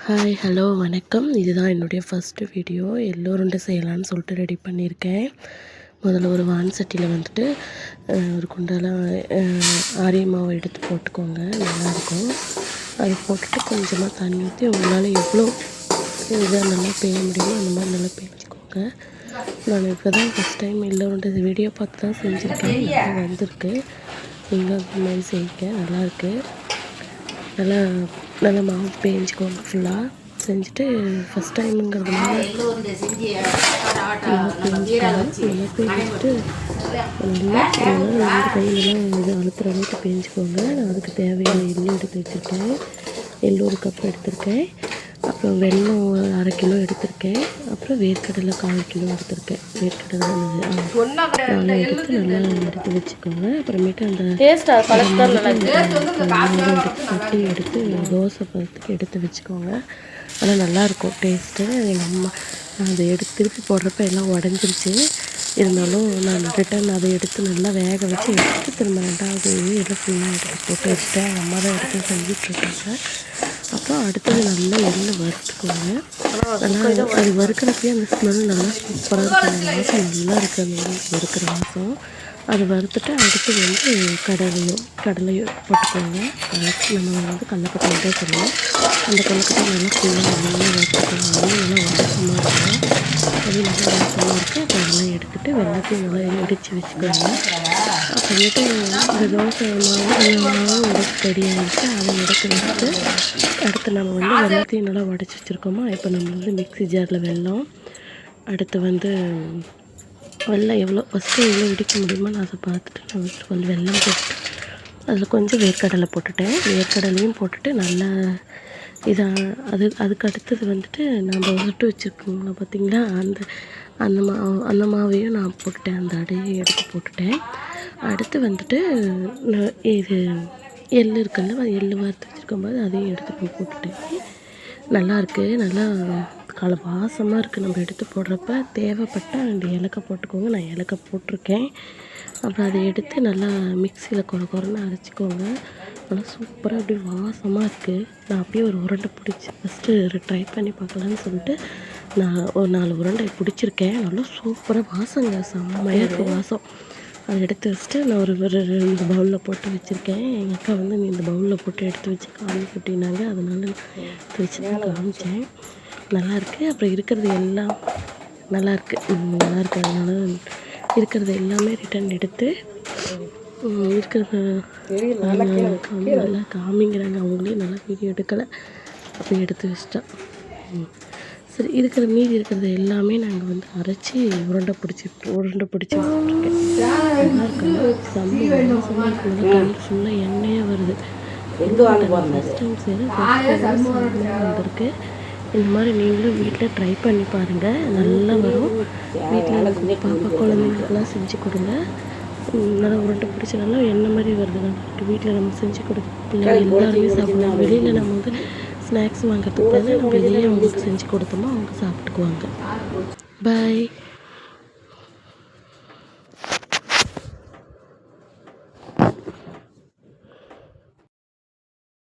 Hi hello வணக்கம். இதுதான் என்னுடைய ஃபஸ்ட்டு வீடியோ. எள்ளு உருண்டை செய்யலான்னு சொல்லிட்டு ரெடி பண்ணியிருக்கேன். முதல்ல ஒரு வான் சட்டியில் வந்துட்டு ஒரு குண்டால ஆரிய மாவு எடுத்து போட்டுக்கோங்க, நல்லாயிருக்கும். அதை போட்டுட்டு கொஞ்சமாக தண்ணி ஊற்றி உங்களால் எவ்வளோ இதாக நல்லா பேய முடியுமோ அந்த மாதிரி நல்லா பேய்ச்சிக்கோங்க. நான் இப்போ தான் ஃபஸ்ட் டைம் எள்ளு உருண்டை வீடியோ பார்த்து தான் செஞ்சுருக்கேன். நல்லா வந்திருக்கு. நீங்களும் அந்த மாதிரி செய்யுங்க, நல்லாயிருக்கு. நல்லா நல்லா மாவு பேய்ஞ்சிக்கோங்க. ஃபுல்லாக செஞ்சுட்டு ஃபஸ்ட் டைமுங்கிறதுனால நல்லா பேய்ச்சிட்டு நல்லா 2 கையிலலாம் இது அழுத்துற அளவுக்கு பேய்ஞ்சிக்கோங்க. நான் அதுக்கு தேவையான எள்ளு எடுத்து வச்சுருக்கேன். எள்ளு 1 கப் எடுத்திருக்கேன். அப்புறம் வெல்லம் 1/2 கிலோ எடுத்திருக்கேன். அப்புறம் வேர்க்கடலை 1/4 கிலோ எடுத்திருக்கேன். வேர்க்கடலை 4 எடுத்து நல்லா எடுத்து வச்சுக்கோங்க. அப்புறமேட்டு அந்த தட்டி எடுத்து தோசை பதத்துக்கு எடுத்து வச்சுக்கோங்க. ஆனால் நல்லாயிருக்கும் டேஸ்ட்டு. எங்கள் அம்மா அதை எடுத்து திருப்பி போடுறப்ப எல்லாம் உடஞ்சிருச்சு. இருந்தாலும் நான் ரிட்டன் அதை எடுத்து நல்லா வேக வச்சு எடுத்து திரும்ப 2வது எல்லாம் ஃபுல்லாக எடுத்து போட்டு வச்சுட்டேன். எங்கள் அம்மா தான் எடுத்து செஞ்சிட்ருக்காங்க. அப்புறம் அடுத்தது நல்லா எண்ணெய் வறுத்துக்கோங்க. நல்லா அது வறுக்கிறப்பயே அந்த ஸ்மெல் நல்லா சூப்பராக இருக்கும். வாசம் நல்லா இருக்குது. அந்த வறுக்கிற வாசம் அதை வறுத்துட்டு அடுத்து வந்து கடலையும் போட்டுக்கோங்க. நம்ம வந்து கடலப்பட்டை தான் சொல்லுவோம். அந்த கடலப்பட்டை நல்லா ஃபுல்லாக நல்லா வறுத்துக்கோங்க. அதுவும் நல்லா வாசமாக இருக்கும். அதுவும் நல்லா வாசமாக இருக்குது. அதெல்லாம் எடுத்துகிட்டு வெள்ளத்தையும் நல்லா இடித்து வச்சுக்கோங்க. அப்புறமேட்டு இந்த தோசை மாவு உடச்சு ரெடி ஆகிடுச்சு. அதை எடுத்து வச்சுட்டு அடுத்து நம்ம வந்து வெள்ளத்தையும் நல்லா உடச்சி வச்சுருக்கோமா. இப்போ நம்ம வந்து மிக்ஸி ஜாரில் வெல்லம், அடுத்து வந்து வெல்லம் ஃபஸ்ட்டு எவ்வளோ இடிக்க முடியுமோ நான் அதை பார்த்துட்டு நான் கொஞ்சம் வெல்லம் போட்டு அதில் கொஞ்சம் வேர்க்கடலை போட்டுட்டேன். வேர்க்கடலையும் போட்டுட்டு நல்லா அதுக்கு அடுத்தது வந்துட்டு நம்ம சுட்டு வச்சுருக்கோங்களா பார்த்திங்களா, அந்த மாவையும் நான் போட்டுட்டேன். அந்த அடையை எடுத்து போட்டுட்டேன். அடுத்து வந்துட்டு இது எள்ளு இருக்குல்ல, எள்ளு வறுத்து வச்சுருக்கும்போது அதையும் எடுத்து போட்டுட்டேன். நல்லாயிருக்கு. நல்லா வாசமாக இருக்குது. நம்ம எடுத்து போடுறப்ப தேவைப்பட்டால் 2 ஏலக்காய் போட்டுக்கோங்க. நான் ஏலக்காய் போட்டிருக்கேன். அப்புறம் அதை எடுத்து நல்லா மிக்சியில் கொரன்னு அரைச்சிக்கோங்க. நல்லா சூப்பராக அப்படியே வாசமாக இருக்குது. நான் அப்படியே ஒரு உருண்டை பிடிச்சி ஃபஸ்ட்டு ட்ரை பண்ணி பார்க்கலான்னு சொல்லிட்டு நான் ஒரு 4 உருண்டை பிடிச்சிருக்கேன். நல்லா சூப்பராக வாசங்க செம்மையாக இருக்குது வாசம். அதை எடுத்து வச்சுட்டு நான் ஒரு 2 பவுலில் போட்டு வச்சுருக்கேன். எங்கள் அக்கா வந்து நீ இந்த பவுலில் போட்டு எடுத்து வச்சு காமிக்கிட்டினாங்க. அதனால எடுத்து வச்சு தான் காமிச்சேன். நல்லாயிருக்கு. அப்புறம் இருக்கிறது எல்லாம் நல்லாயிருக்கு. அதனால இருக்கிறது எல்லாமே ரிட்டன் எடுத்து இருக்கிறத நல்லா காமிங்கிறாங்க. அவங்களே நல்லா வீடியோ எடுக்கலை, அப்போ எடுத்து வச்சிட்டேன். சரி, மீதி இருக்கிறது எல்லாமே நாங்கள் வந்து அரைச்சி உருண்டை பிடிச்சி வச்சுருக்கேன். நல்லா இருக்குங்க. கல் ஃபுல்லாக எண்ணெயாக வருது. ஃபஸ்ட் டைம் வந்திருக்கு. இந்த மாதிரி நீங்களும் வீட்டில் ட்ரை பண்ணி பாருங்கள். நல்லா வரும். வீட்டில் பாப்பா குழந்தைங்களுக்கெல்லாம் செஞ்சு கொடுங்க. நல்லா உருண்டை பிடிச்சி நல்லா எண்ணெய் மாதிரி வருது. நல்லா வீட்டில் நம்ம செஞ்சு கொடுத்து எல்லாருமே சாப்பிடலாம். வெளியில் நம்ம வந்து ஸ்நாக்ஸ் வாங்கிறதுக்கு பதிலாக நம்ம இதையே அவங்களுக்கு செஞ்சு கொடுத்தோமோ அவங்க சாப்பிட்டுக்குவாங்க. பாய்.